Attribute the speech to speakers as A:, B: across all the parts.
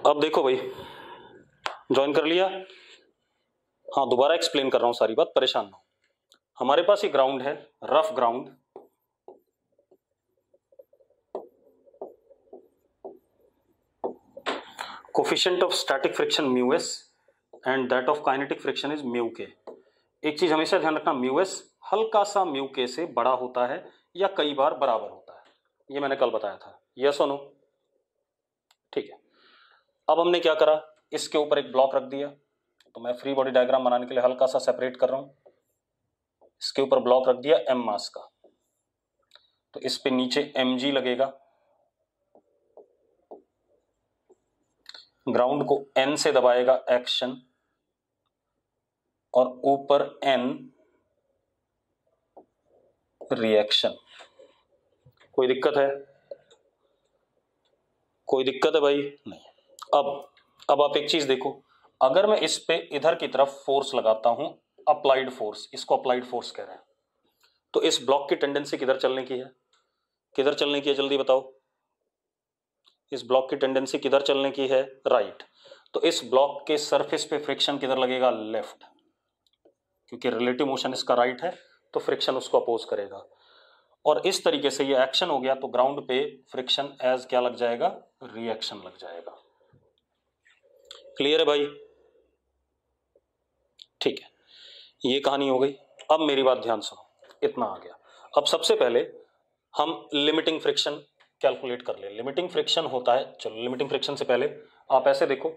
A: अब देखो भाई, ज्वाइन कर लिया। हाँ, दोबारा एक्सप्लेन कर रहा हूं सारी बात, परेशान ना हो। हमारे पास ये ग्राउंड है, rough ground, coefficient of static friction mu S and that of kinetic friction is mu के। एक चीज हमेशा ध्यान रखना, म्यू एस हल्का सा म्यू के से बड़ा होता है या कई बार बराबर होता है, ये मैंने कल बताया था। यस और नो? ठीक है। अब हमने क्या करा, इसके ऊपर एक ब्लॉक रख दिया। तो मैं फ्री बॉडी डायग्राम बनाने के लिए हल्का सा सेपरेट कर रहा हूं। इसके ऊपर ब्लॉक रख दिया एम मास का, तो इस पे नीचे mg लगेगा। ग्राउंड को n से दबाएगा एक्शन, और ऊपर n रिएक्शन। कोई दिक्कत है? कोई दिक्कत है भाई? नहीं। अब आप एक चीज देखो, अगर मैं इस पे इधर की तरफ फोर्स लगाता हूं, अप्लाइड फोर्स, इसको अप्लाइड फोर्स कह रहे हैं, तो इस ब्लॉक की टेंडेंसी किधर चलने की है? किधर चलने की है, जल्दी बताओ। इस ब्लॉक की टेंडेंसी किधर चलने की है? राइट। तो इस ब्लॉक के सरफेस पे फ्रिक्शन किधर लगेगा? लेफ्ट, क्योंकि रिलेटिव मोशन इसका राइट है, तो फ्रिक्शन उसको अपोज करेगा। और इस तरीके से ये एक्शन हो गया, तो ग्राउंड पे फ्रिक्शन एज क्या लग जाएगा? रिएक्शन लग जाएगा। क्लियर है भाई? ठीक है, ये कहानी हो गई। अब मेरी बात ध्यान सुनो, इतना आ गया। अब सबसे पहले हम लिमिटिंग फ्रिक्शन कैलकुलेट कर ले। लिमिटिंग फ्रिक्शन होता है, चलो लिमिटिंग फ्रिक्शन से पहले आप ऐसे देखो,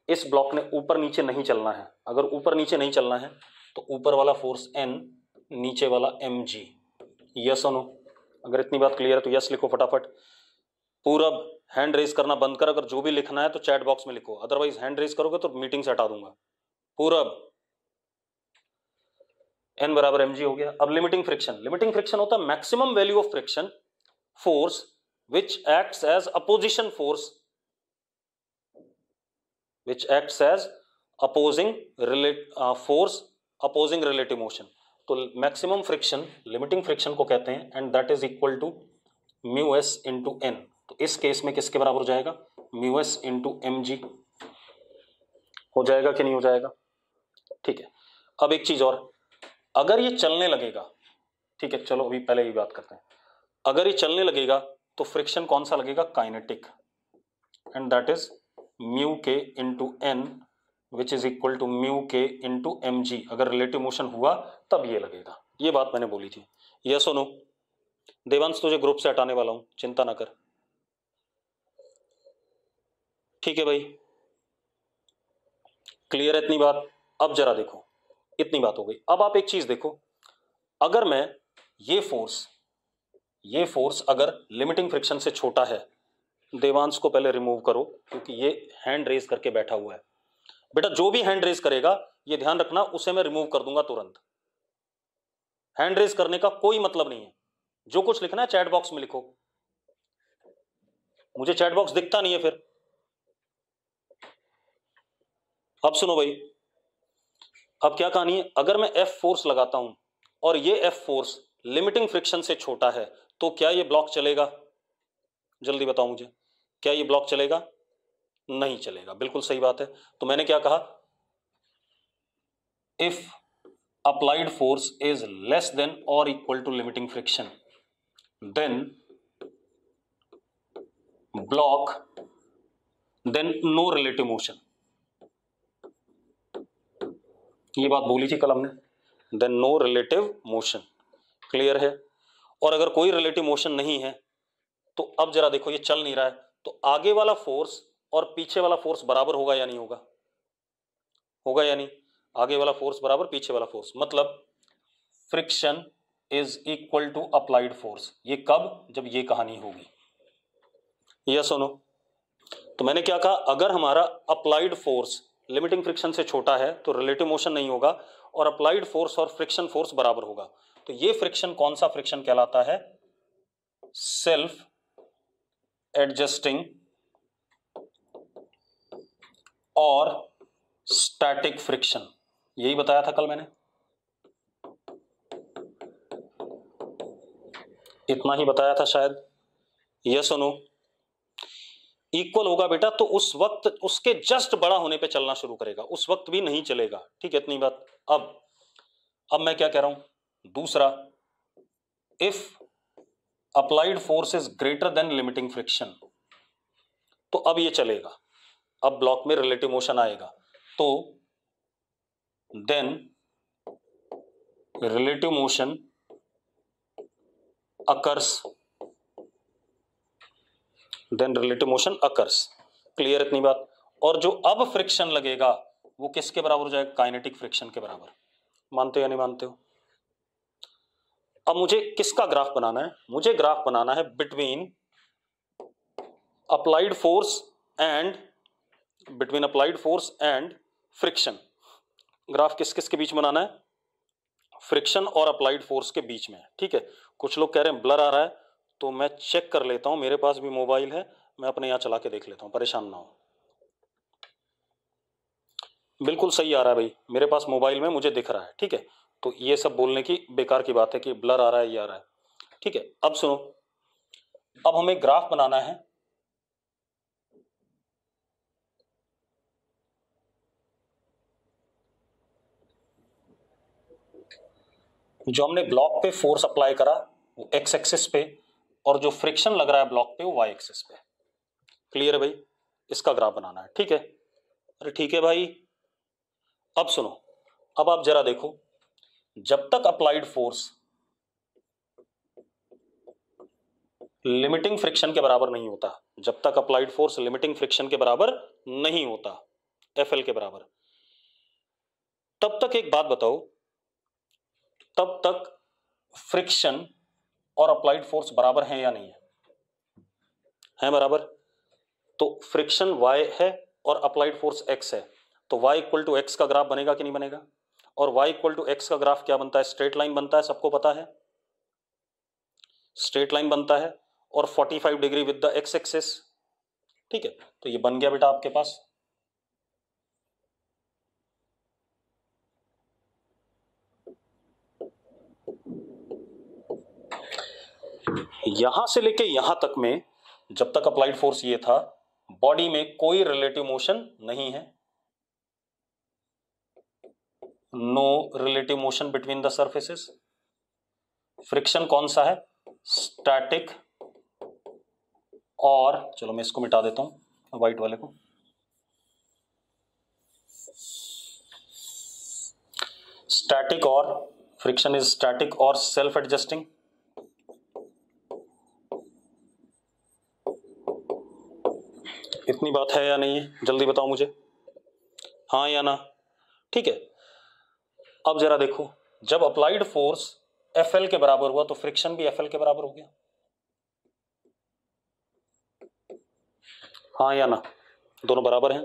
A: इस ब्लॉक ने ऊपर नीचे नहीं चलना है। अगर ऊपर नीचे नहीं चलना है तो ऊपर वाला फोर्स N, नीचे वाला mg। यस और नो? अगर इतनी बात क्लियर है तो यस लिखो फटाफट। पूरब, हैंड रेज करना बंद कर, अगर जो भी लिखना है तो चैट बॉक्स में लिखो, अदरवाइज हैंड रेज करोगे तो मीटिंग से हटा दूंगा। पूरब, N बराबर mg हो गया। अब लिमिटिंग फ्रिक्शन, लिमिटिंग फ्रिक्शन होता है maximum value of friction force which acts as opposition force, which acts as opposing force opposing relative motion। तो मैक्सिमम फ्रिक्शन लिमिटिंग फ्रिक्शन को कहते हैं, and that is equal to mu S into N. तो इस case में किसके बराबर हो जाएगा? Mu S into M G हो जाएगा कि नहीं हो जाएगा? ठीक है। अब एक चीज और, अगर ये चलने लगेगा, ठीक है, चलो अभी पहले ये बात करते हैं। अगर ये चलने लगेगा तो फ्रिक्शन कौन सा लगेगा? Kinetic, and that is mu के into N which is equal to mu के इंटू एम जी। अगर रिलेटिव मोशन हुआ तब ये लगेगा। ये बात मैंने बोली थी। यस और नो? देवांश तुझे ग्रुप से हटाने वाला हूं, चिंता ना कर। ठीक है भाई, क्लियर है इतनी बात? अब जरा देखो, इतनी बात हो गई। अब आप एक चीज देखो, अगर मैं ये फोर्स अगर लिमिटिंग फ्रिक्शन से छोटा है, देवांश को पहले रिमूव करो क्योंकि ये हैंड रेज करके बैठा हुआ है। बेटा जो भी हैंड रेज करेगा ये ध्यान रखना, उसे मैं रिमूव कर दूंगा तुरंत। हैंड रेज करने का कोई मतलब नहीं है। जो कुछ लिखना है चैट बॉक्स में लिखो, मुझे चैट बॉक्स दिखता नहीं है फिर। अब सुनो भाई, अब क्या कहानी है, अगर मैं F फोर्स लगाता हूं और ये F फोर्स लिमिटिंग फ्रिक्शन से छोटा है, तो क्या ये ब्लॉक चलेगा? जल्दी बताओ मुझे, क्या ये ब्लॉक चलेगा? नहीं चलेगा। बिल्कुल सही बात है। तो मैंने क्या कहा, if applied force is less than or equal to limiting friction, then block, then no relative motion. ये बात बोली थी कल हमने, then no relative motion. Clear है? और अगर कोई रिलेटिव मोशन नहीं है तो अब जरा देखो, ये चल नहीं रहा है, तो आगे वाला फोर्स और पीछे वाला फोर्स बराबर होगा या नहीं होगा? होगा या नहीं? आगे वाला फोर्स बराबर पीछे वाला फोर्स, मतलब friction is equal to applied force. ये कब? जब ये कहानी होगी। यस और नो? तो मैंने क्या कहा, अगर हमारा अप्लाइड फोर्स लिमिटिंग फ्रिक्शन से छोटा है तो रिलेटिव मोशन नहीं होगा, और अप्लाइड फोर्स और फ्रिक्शन फोर्स बराबर होगा। तो ये फ्रिक्शन कौन सा फ्रिक्शन कहलाता है? सेल्फ एडजस्टिंग और स्टैटिक फ्रिक्शन। यही बताया था कल मैंने, इतना ही बताया था शायद। यस और नो? इक्वल होगा बेटा तो उस वक्त उसके जस्ट बड़ा होने पे चलना शुरू करेगा, उस वक्त भी नहीं चलेगा। ठीक है, इतनी बात। अब मैं क्या कह रहा हूं, दूसरा, if applied force is greater than limiting friction, तो अब ये चलेगा, अब ब्लॉक में रिलेटिव मोशन आएगा, तो then relative motion occurs, then relative motion occurs. Clear इतनी बात। और जो अब फ्रिक्शन लगेगा वो किसके बराबर हो जाएगा, काइनेटिक फ्रिक्शन के बराबर। मानते हो या नहीं मानते हो? अब मुझे किसका ग्राफ बनाना है, मुझे ग्राफ बनाना है between applied force and friction. Graph किस किस के बीच बनाना है, फ्रिक्शन और अप्लाइड फोर्स के बीच में। ठीक है, कुछ लोग कह रहे हैं ब्लर आ रहा है, तो मैं चेक कर लेता हूं, मेरे पास भी मोबाइल है, मैं अपने यहां चला के देख लेता हूं, परेशान ना हो। बिल्कुल सही आ रहा है भाई, मेरे पास मोबाइल में मुझे दिख रहा है। ठीक है, तो ये सब बोलने की बेकार की बात है कि ब्लर आ रहा है, ये आ रहा है। ठीक है, अब सुनो, अब हमें ग्राफ बनाना है जो हमने ब्लॉक पे फोर्स अप्लाई करा वो एक्स एक्सिस पे, और जो फ्रिक्शन लग रहा है ब्लॉक पे वो वाई एक्सिस पे। क्लियर है भाई, इसका ग्राफ बनाना है। ठीक है, अरे ठीक है भाई। अब सुनो, अब आप जरा देखो, जब तक अप्लाइड फोर्स लिमिटिंग फ्रिक्शन के बराबर नहीं होता, जब तक अप्लाइड फोर्स लिमिटिंग फ्रिक्शन के बराबर नहीं होता, एफ के बराबर, तब तक एक बात बताओ, तब तक फ्रिक्शन और अप्लाइड फोर्स बराबर हैं या नहीं है? हैं बराबर। तो फ्रिक्शन y है और अप्लाइड फोर्स x है, तो y इक्वल टू एक्स का ग्राफ बनेगा कि नहीं बनेगा? और y इक्वल टू एक्स का ग्राफ क्या बनता है, स्ट्रेट लाइन बनता है, सबको पता है, स्ट्रेट लाइन बनता है, और 45 degree with the x axis. ठीक है, तो ये बन गया बेटा आपके पास। यहां से लेके यहां तक में, जब तक अप्लाइड फोर्स ये था, बॉडी में कोई रिलेटिव मोशन नहीं है, no relative motion between the surfaces. Friction कौन सा है, स्टैटिक, और चलो मैं इसको मिटा देता हूं व्हाइट वाले को, स्टैटिक, और फ्रिक्शन इज स्टैटिक और सेल्फ एडजस्टिंग। इतनी बात है या नहीं है, जल्दी बताओ मुझे, हाँ या ना? ठीक है, अब जरा देखो, जब अप्लाइड फोर्स एफ के बराबर हुआ तो फ्रिक्शन भी एफ के बराबर हो गया, हाँ या ना? दोनों बराबर हैं।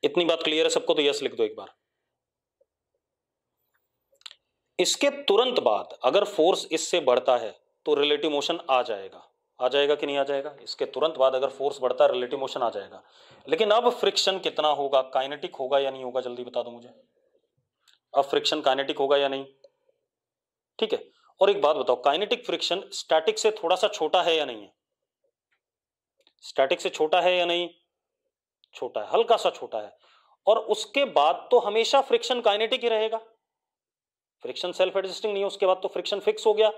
A: इतनी बात क्लियर है सबको, तो यस लिख दो एक बार। इसके तुरंत बाद अगर फोर्स इससे बढ़ता है तो रिलेटिव मोशन आ जाएगा, आ जाएगा कि नहीं आ जाएगा? इसके तुरंत बाद अगर फोर्स बढ़ता है रिलेटिव मोशन आ जाएगा, लेकिन अब फ्रिक्शन कितना होगा, काइनेटिक होगा या नहीं होगा, जल्दी बता दो मुझे। अब फ्रिक्शन काइनेटिक होगा या नहीं? ठीक है, और एक बात बताओ, काइनेटिक फ्रिक्शन स्टैटिक से थोड़ा सा छोटा है या नहीं है? स्टैटिक से छोटा है या नहीं? छोटा है, हल्का सा छोटा है। और उसके बाद तो हमेशा फ्रिक्शन काइनेटिक ही रहेगा, फ्रिक्शन सेल्फ एडजस्टिंग नहीं है, उसके बाद तो फ्रिक्शन फिक्स हो गया।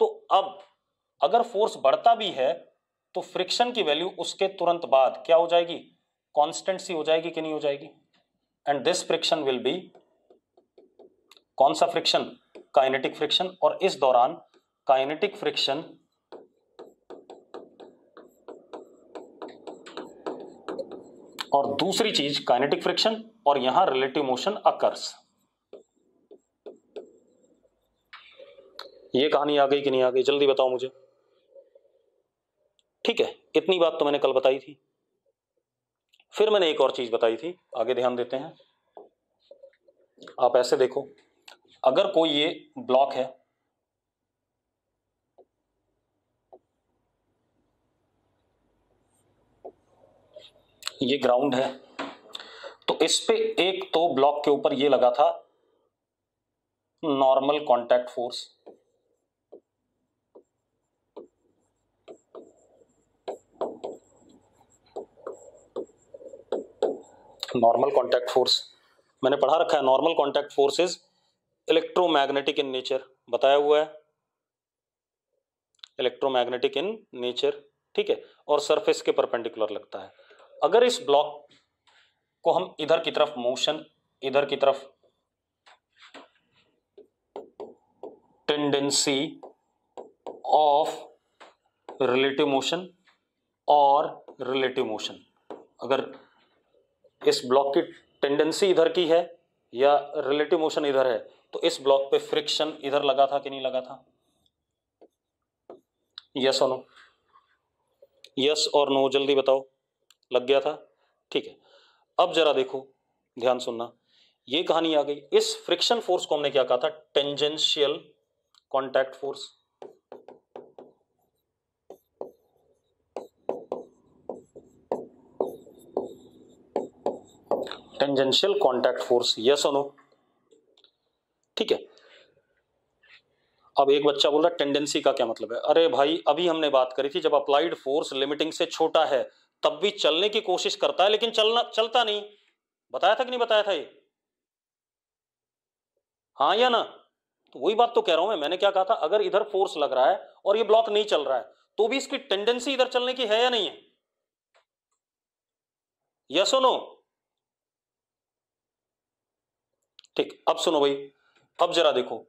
A: तो अब अगर फोर्स बढ़ता भी है तो फ्रिक्शन की वैल्यू उसके तुरंत बाद क्या हो जाएगी, कांस्टेंट सी हो जाएगी कि नहीं हो जाएगी? And this friction will be, कौन सा फ्रिक्शन, काइनेटिक फ्रिक्शन। और इस दौरान काइनेटिक फ्रिक्शन और दूसरी चीज काइनेटिक फ्रिक्शन और यहां रिलेटिव मोशन अकर्स। ये कहानी आ गई कि नहीं आ गई, जल्दी बताओ मुझे। ठीक है, इतनी बात तो मैंने कल बताई थी। फिर मैंने एक और चीज बताई थी, आगे ध्यान देते हैं। आप ऐसे देखो, अगर कोई ये ब्लॉक है, ये ग्राउंड है, तो इस पे एक तो ब्लॉक के ऊपर ये लगा था normal contact force, normal contact force मैंने पढ़ा रखा है, normal contact force is electromagnetic in nature, बताया हुआ है, इलेक्ट्रोमैग्नेटिक इन नेचर, ठीक है, और सरफेस के परपेंडिकुलर लगता है। अगर इस ब्लॉक को हम इधर की तरफ मोशन, इधर की तरफ टेंडेंसी ऑफ रिलेटिव मोशन और रिलेटिव मोशन, अगर इस ब्लॉक की टेंडेंसी इधर की है या रिलेटिव मोशन इधर है, तो इस ब्लॉक पे फ्रिक्शन इधर लगा था कि नहीं लगा था? यस और नो, यस और नो, जल्दी बताओ, लग गया था, ठीक है। अब जरा देखो, ध्यान सुनना, ये कहानी आ गई। इस फ्रिक्शन फोर्स को हमने क्या कहा था? Tangential contact force. Tangential contact force, yes और नो, ठीक है। अब एक बच्चा बोल रहा है टेंडेंसी का क्या मतलब है? अरे भाई, अभी हमने बात करी थी, जब अप्लाइड फोर्स लिमिटिंग से छोटा है तब भी चलने की कोशिश करता है, लेकिन चलता नहीं। बताया था कि नहीं बताया था ये? हाँ या ना? तो वही बात तो कह रहा हूं मैंने क्या कहा था, अगर इधर फोर्स लग रहा है और ये ब्लॉक नहीं चल रहा है, तो भी इसकी टेंडेंसी इधर चलने की है या नहीं है? यस और नो? ठीक, अब सुनो भाई, अब जरा देखो,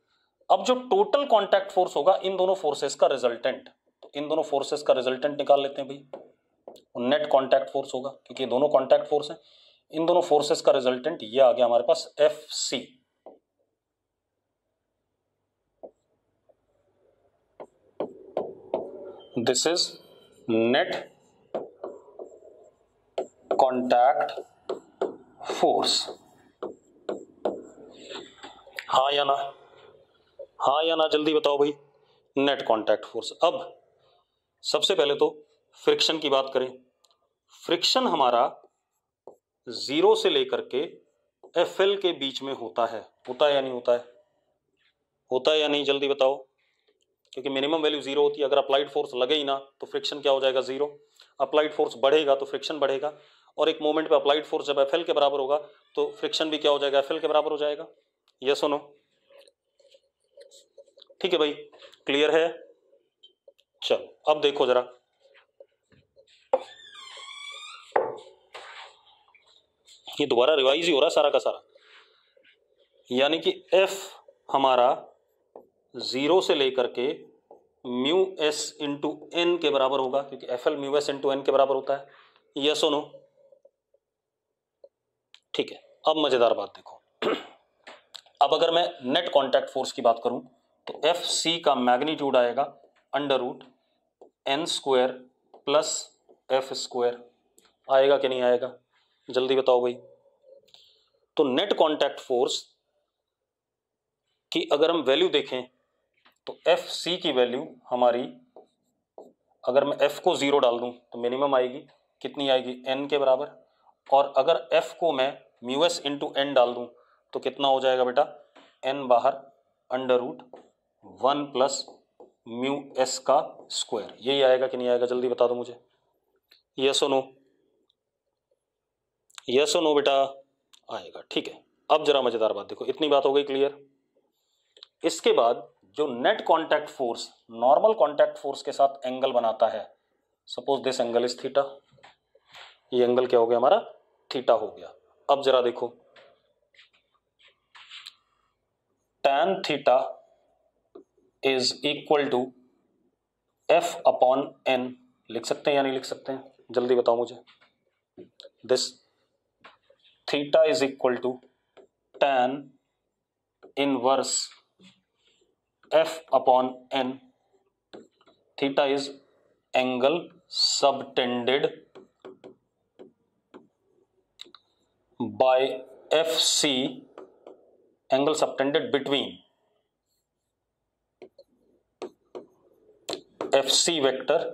A: अब जो टोटल कॉन्टैक्ट फोर्स होगा इन दोनों फोर्सेस का रिजल्टेंट, तो इन दोनों फोर्सेस का रिजल्टेंट निकाल लेते हैं भाई। नेट कॉन्टैक्ट फोर्स होगा, क्योंकि ये दोनों कॉन्टैक्ट फोर्स हैं। इन दोनों फोर्सेस का रिजल्टेंट ये आ गया हमारे पास, F C. This is net contact force. हाँ या ना? हाँ या ना, जल्दी बताओ भाई। Net contact force. अब सबसे पहले तो फ्रिक्शन की बात करें। फ्रिक्शन हमारा 0 से लेकर के एफएल के बीच में होता है या नहीं होता है? होता है या नहीं, जल्दी बताओ। क्योंकि मिनिमम वैल्यू 0 होती है, अगर अप्लाइड फोर्स लगे ही ना तो फ्रिक्शन क्या हो जाएगा? 0। अप्लाइड फोर्स बढ़ेगा तो फ्रिक्शन बढ़ेगा, और एक मोमेंट पे अप्लाइड फोर्स जब एफएल के बराबर होगा तो फ्रिक्शन भी क्या हो जाएगा? एफएल के बराबर हो जाएगा। यस और नो? ठीक है भाई, क्लियर है? चलो अब देखो जरा, ये दोबारा रिवाइज ही हो रहा है सारा का सारा। यानी कि F हमारा 0 से लेकर के म्यू एस इंटू एन के बराबर होगा, क्योंकि F L mu S into N के बराबर होता है। यस और नो? ठीक है, अब मजेदार बात देखो। अब अगर मैं नेट कॉन्टैक्ट फोर्स की बात करूं तो एफ सी का मैग्नीट्यूड आएगा under root N square plus F square. आएगा कि नहीं आएगा, जल्दी बताओ भाई। तो नेट कॉन्टैक्ट फोर्स की अगर हम वैल्यू देखें तो एफ सी की वैल्यू हमारी, अगर मैं एफ को 0 डाल दूं तो मिनिमम आएगी, कितनी आएगी? एन के बराबर। और अगर एफ को मैं म्यू एस इंटू एन डाल दूं तो कितना हो जाएगा बेटा? एन बाहर under root 1 plus mu S का स्क्वायर। यही आएगा कि नहीं आएगा, जल्दी बता दो मुझे। यस और नो? यस और नो बेटा? आएगा, ठीक है। अब जरा मजेदार बात देखो, इतनी बात हो गई क्लियर। इसके बाद जो net contact force normal contact force के साथ एंगल बनाता है, suppose this angle is theta, ये एंगल क्या हो गया हमारा? थीटा हो गया। अब जरा देखो, tan theta is equal to F upon N. लिख सकते हैं या नहीं लिख सकते हैं, जल्दी बताओ मुझे। This theta is equal to tan inverse F upon N. Theta is angle subtended by FC, angle subtended between FC vector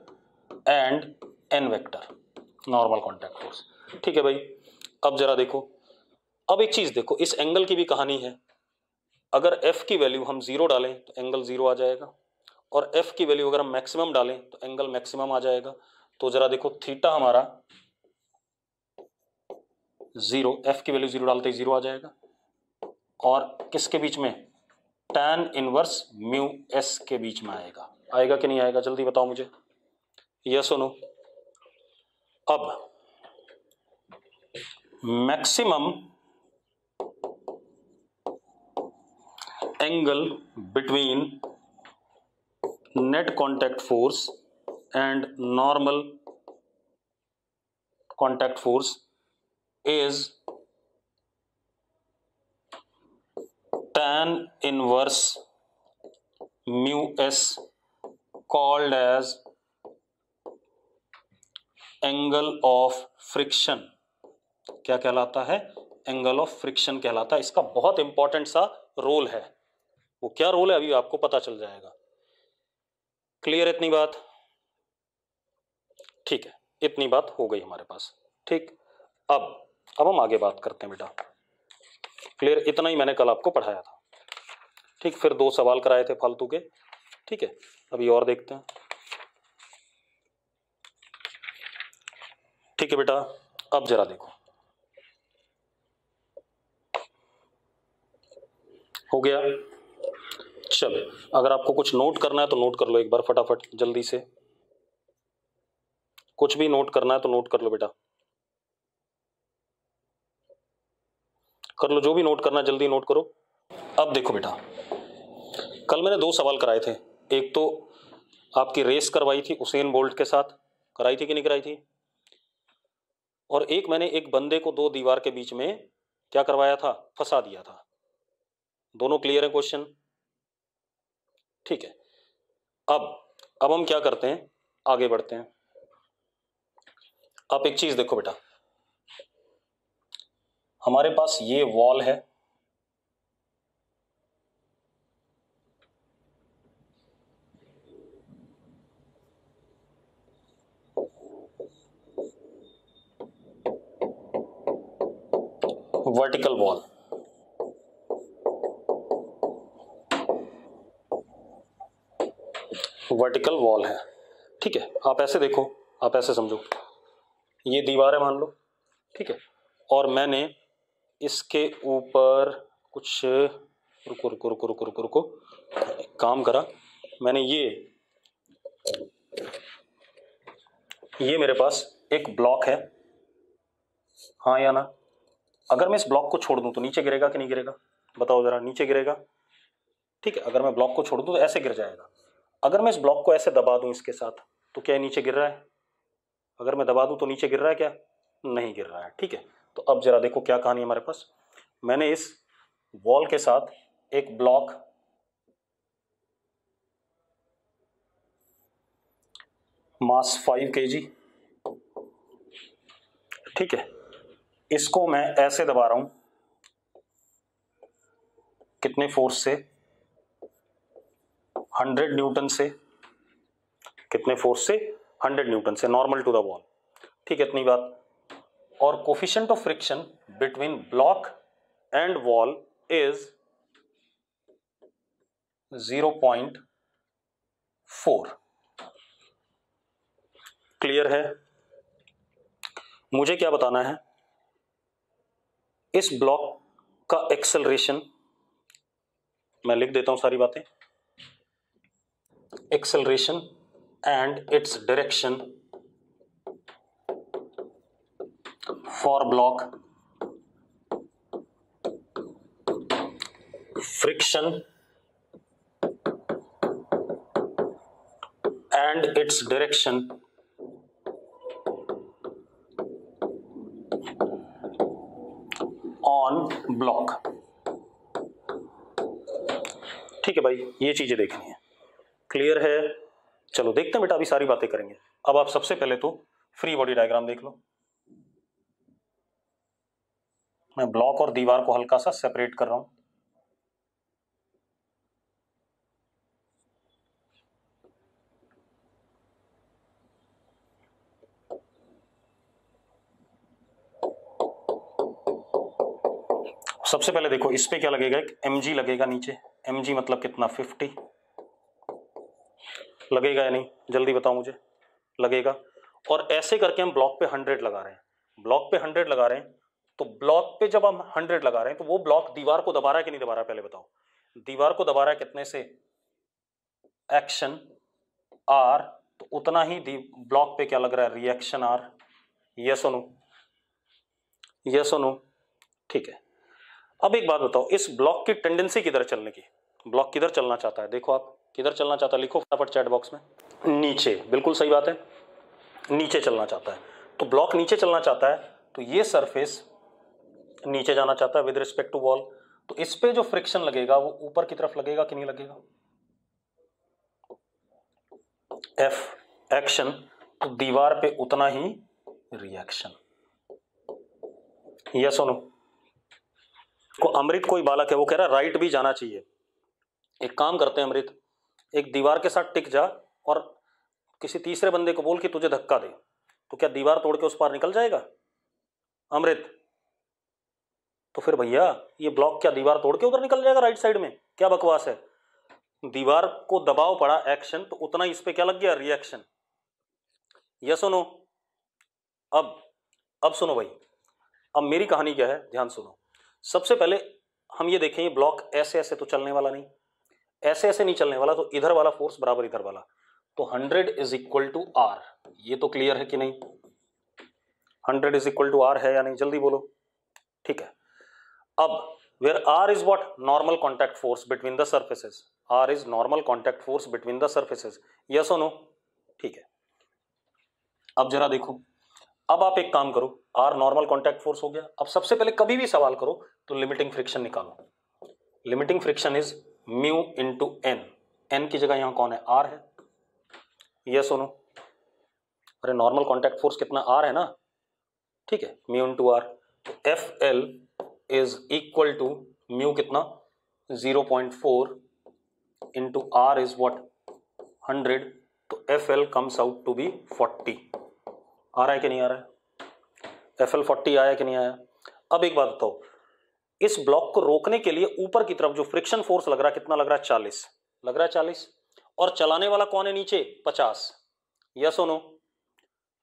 A: and N vector, normal contact force. ठीक है भाई, अब जरा देखो, अब एक चीज देखो, इस एंगल की भी कहानी है। अगर F की वैल्यू हम 0 डालें तो एंगल 0 आ जाएगा, और F की वैल्यू अगर हम मैक्सिमम डालें तो एंगल मैक्सिमम आ जाएगा। तो जरा देखो, थीटा हमारा 0, एफ की वैल्यू 0 डालते ही 0 आ जाएगा। और किसके बीच में, tan इनवर्स म्यू एस के बीच में आएगा। आएगा कि नहीं आएगा, जल्दी बताओ मुझे, यस और नो। अब maximum angle between net contact force and normal contact force is tan inverse mu s called as angle of friction। क्या कहलाता है, एंगल ऑफ फ्रिक्शन कहलाता है। इसका बहुत इंपॉर्टेंट सा रोल है, वो क्या रोल है अभी आपको पता चल जाएगा। क्लियर इतनी बात, ठीक है, इतनी बात हो गई हमारे पास, ठीक। अब हम आगे बात करते हैं बेटा। क्लियर, इतना ही मैंने कल आपको पढ़ाया था, ठीक। फिर 2 सवाल कराए थे फालतू के, ठीक है। अभी और देखते हैं, ठीक है बेटा। अब जरा देखो, हो गया। चलो, अगर आपको कुछ नोट करना है तो नोट कर लो एक बार फटाफट जल्दी से। कुछ भी नोट करना है तो नोट कर लो बेटा, कर लो, जो भी नोट करना है जल्दी नोट करो। अब देखो बेटा, कल मैंने 2 सवाल कराए थे। एक तो आपकी रेस करवाई थी उसेन बोल्ट के साथ, कराई थी कि नहीं कराई थी। और एक मैंने एक बंदे को 2 दीवार के बीच में क्या करवाया था, फंसा दिया था। दोनों क्लियर है क्वेश्चन, ठीक है। अब हम क्या करते हैं, आगे बढ़ते हैं। आप एक चीज देखो बेटा, हमारे पास ये वॉल है, वर्टिकल वॉल, वर्टिकल वॉल है, ठीक है। आप ऐसे देखो, आप ऐसे समझो, ये दीवार है मान लो, ठीक है। और मैंने इसके ऊपर कुछ, रुको रुको रुको रुको रुको रुको, काम करा मैंने। ये मेरे पास एक ब्लॉक है, हाँ या ना। अगर मैं इस ब्लॉक को छोड़ दूं तो नीचे गिरेगा कि नहीं गिरेगा, बताओ जरा, नीचे गिरेगा, ठीक है। अगर मैं ब्लॉक को छोड़ दूं तो ऐसे गिर जाएगा। अगर मैं इस ब्लॉक को ऐसे दबा दूं इसके साथ, तो क्या नीचे गिर रहा है, अगर मैं दबा दूं तो नीचे गिर रहा है क्या, नहीं गिर रहा है, ठीक है। तो अब जरा देखो क्या कहानी है हमारे पास। मैंने इस वॉल के साथ एक ब्लॉक, मास 5 kg, ठीक है, इसको मैं ऐसे दबा रहा हूं, कितने फोर्स से, 100 न्यूटन से, कितने फोर्स से, 100 न्यूटन से, नॉर्मल टू द वॉल, ठीक है, इतनी बात। और coefficient of friction between block and wall is 0.4। Clear है। मुझे क्या बताना है, इस ब्लॉक का एक्सेलरेशन, मैं लिख देता हूं सारी बातें, acceleration and its direction for block, friction and its direction on block, ठीक है भाई, ये चीजें देखनी है। क्लियर है। चलो देखते हैं बेटा, अभी सारी बातें करेंगे। अब आप सबसे पहले तो फ्री बॉडी डायग्राम देख लो। मैं ब्लॉक और दीवार को हल्का सा सेपरेट कर रहा हूं। सबसे पहले देखो, इस पे क्या लगेगा, एक mg लगेगा नीचे। mg मतलब कितना, 50 लगेगा या नहीं, जल्दी बताओ मुझे, लगेगा। और ऐसे करके हम ब्लॉक पे 100 लगा रहे हैं, ब्लॉक पे 100 लगा रहे हैं, तो ब्लॉक पे जब हम 100 लगा रहे हैं तो वो ब्लॉक दीवार को दबा रहा है कि नहीं दबा रहा है, पहले बताओ। दीवार को दबा रहा है कितने से, एक्शन R, तो उतना ही ब्लॉक पे क्या लग रहा है, रिएक्शन R। यस और नो, यस और नो, ठीक है। अब एक बात बताओ, इस ब्लॉक की टेंडेंसी किधर चलने की, ब्लॉक किधर चलना चाहता है, देखो आप किधर चलना चाहता है, लिखो फटाफट चैट बॉक्स में। नीचे, बिल्कुल सही बात है, नीचे चलना चाहता है। तो ब्लॉक नीचे चलना चाहता है तो ये सरफेस नीचे जाना चाहता है विद रिस्पेक्ट टू वॉल, तो इस पे जो फ्रिक्शन लगेगा वो ऊपर की तरफ लगेगा कि नहीं लगेगा, F एक्शन, तो दीवार पे उतना ही रिएक्शन। यस और नो। को अमृत कोई बालक है, वो कह रहा है राइट भी जाना चाहिए। एक काम करते हैं अमृत, एक दीवार के साथ टिक जा और किसी तीसरे बंदे को बोल कि तुझे धक्का दे, तो क्या दीवार तोड़ के उस पार निकल जाएगा अमृत? तो फिर भैया ये ब्लॉक क्या दीवार तोड़ के उधर निकल जाएगा राइट साइड में, क्या बकवास है। दीवार को दबाव पड़ा एक्शन, तो उतना इस पे क्या लग गया, रिएक्शन। यस सुनो, अब सुनो भाई, अब मेरी कहानी क्या है, ध्यान सुनो। सबसे पहले हम ये देखें, ये ब्लॉक ऐसे ऐसे तो चलने वाला नहीं, ऐसे ऐसे नहीं चलने वाला, तो इधर वाला फोर्स बराबर इधर वाला, तो 100 इज इक्वल टू R। ये तो क्लियर है कि नहीं, 100 इज इक्वल टू R है या नहीं, जल्दी बोलो। ठीक है, अब where R is what, normal contact force between the surfaces, R is normal contact force between the surfaces, yes or no? ठीक है, अब जरा देखो, अब आप एक काम करो, R नॉर्मल कॉन्टैक्ट फोर्स हो गया। अब सबसे पहले कभी भी सवाल करो तो लिमिटिंग फ्रिक्शन निकालो। Limiting friction is mu into N, N की जगह यहां कौन है, R है, यस और नो। अरे नॉर्मल कॉन्टैक्ट फोर्स कितना, R है ना, ठीक है, म्यू इंटू R, तो FL is equal to mu कितना 0.4 इंटू R इज व्हाट 100, तो FL comes out to be 40। आ रहा है कि नहीं आ रहा है, FL 40 आया कि नहीं आया। अब एक बात बताओ, इस ब्लॉक को रोकने के लिए ऊपर की तरफ जो फ्रिक्शन फोर्स लग रहा है कितना लग रहा है, 40 लग रहा है, 40, और चलाने वाला कौन है नीचे, 50, यस और नो।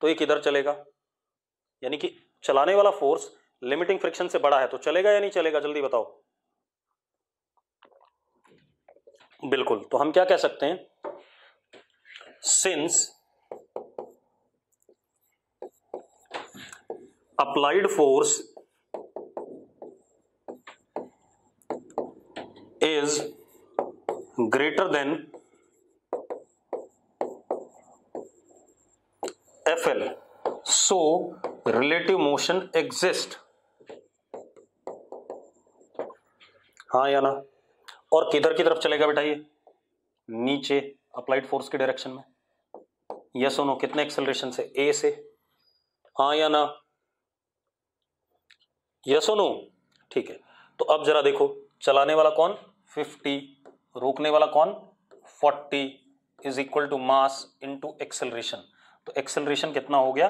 A: तो ये किधर चलेगा, यानी कि चलाने वाला फोर्स लिमिटिंग फ्रिक्शन से बड़ा है, तो चलेगा या नहीं चलेगा, जल्दी बताओ। बिल्कुल, तो हम क्या कह सकते हैं, since applied force is greater than FL, so relative motion exist, हाँ या ना। और किधर की तरफ चलेगा बेटा, ये नीचे अप्लाइड फोर्स के डायरेक्शन में, यस और नो। कितने एक्सेलरेशन से, A से, हाँ या ना, यस और नो, ठीक है। तो अब जरा देखो, चलाने वाला कौन 50, रोकने वाला कौन 40, is equal to mass into acceleration, तो एक्सेलरेशन कितना हो गया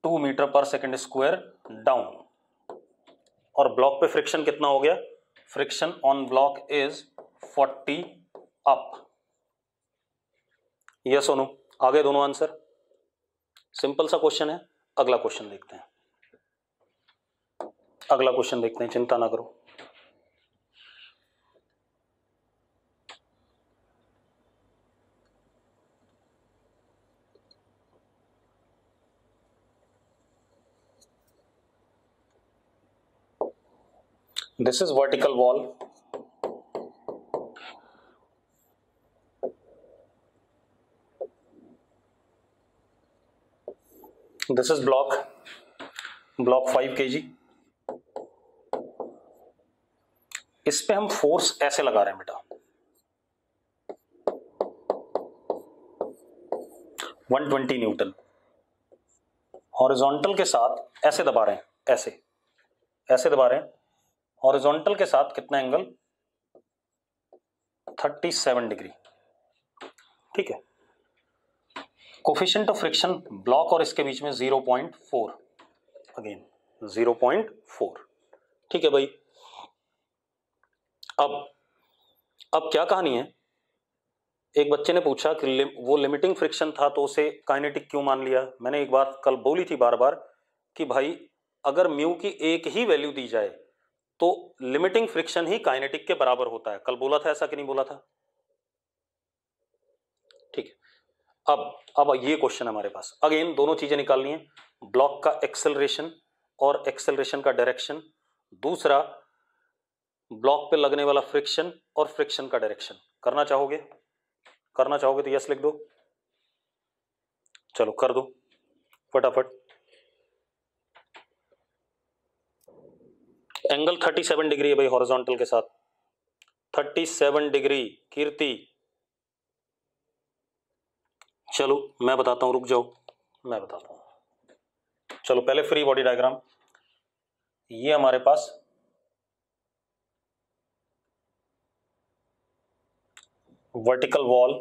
A: 2 मीटर पर सेकेंड स्क्वायर डाउन, और ब्लॉक पे फ्रिक्शन कितना हो गया, friction on block is 40 up, yes और नो। आ गए दोनों आंसर, सिंपल सा क्वेश्चन है। अगला क्वेश्चन देखते हैं, अगला क्वेश्चन देखते हैं, चिंता ना करो। This is vertical wall. This is block 5 kg. इस पे हम फोर्स ऐसे लगा रहे हैं बेटा, 120 न्यूटन। हॉरिजॉन्टल के साथ ऐसे दबा रहे हैं, ऐसे दबा रहे हैं। हॉरिजॉन्टल के साथ कितना एंगल, 37 डिग्री, ठीक है। कोफिशिएंट ऑफ फ्रिक्शन ब्लॉक और इसके बीच में 0.4, अगेन 0.4, ठीक है भाई। अब क्या कहानी है, एक बच्चे ने पूछा कि वो लिमिटिंग फ्रिक्शन था तो उसे काइनेटिक क्यों मान लिया। मैंने एक बात कल बोली थी बार बार कि भाई अगर म्यू की एक ही वैल्यू दी जाए तो लिमिटिंग फ्रिक्शन ही काइनेटिक के बराबर होता है। कल बोला था ऐसा कि नहीं बोला था? ठीक है, अब ये क्वेश्चन हमारे पास अगेन दोनों चीजें निकालनी है, ब्लॉक का एक्सेलरेशन और एक्सेलरेशन का डायरेक्शन, दूसरा ब्लॉक पे लगने वाला फ्रिक्शन और फ्रिक्शन का डायरेक्शन। करना चाहोगे तो यस लिख दो, चलो कर दो फटाफट। एंगल 37 डिग्री है भाई हॉरिजॉन्टल के साथ, 37 डिग्री। कीर्ति चलो मैं बताता हूं, रुक जाओ मैं बताता हूं। चलो पहले फ्री बॉडी डायग्राम, ये हमारे पास वर्टिकल वॉल,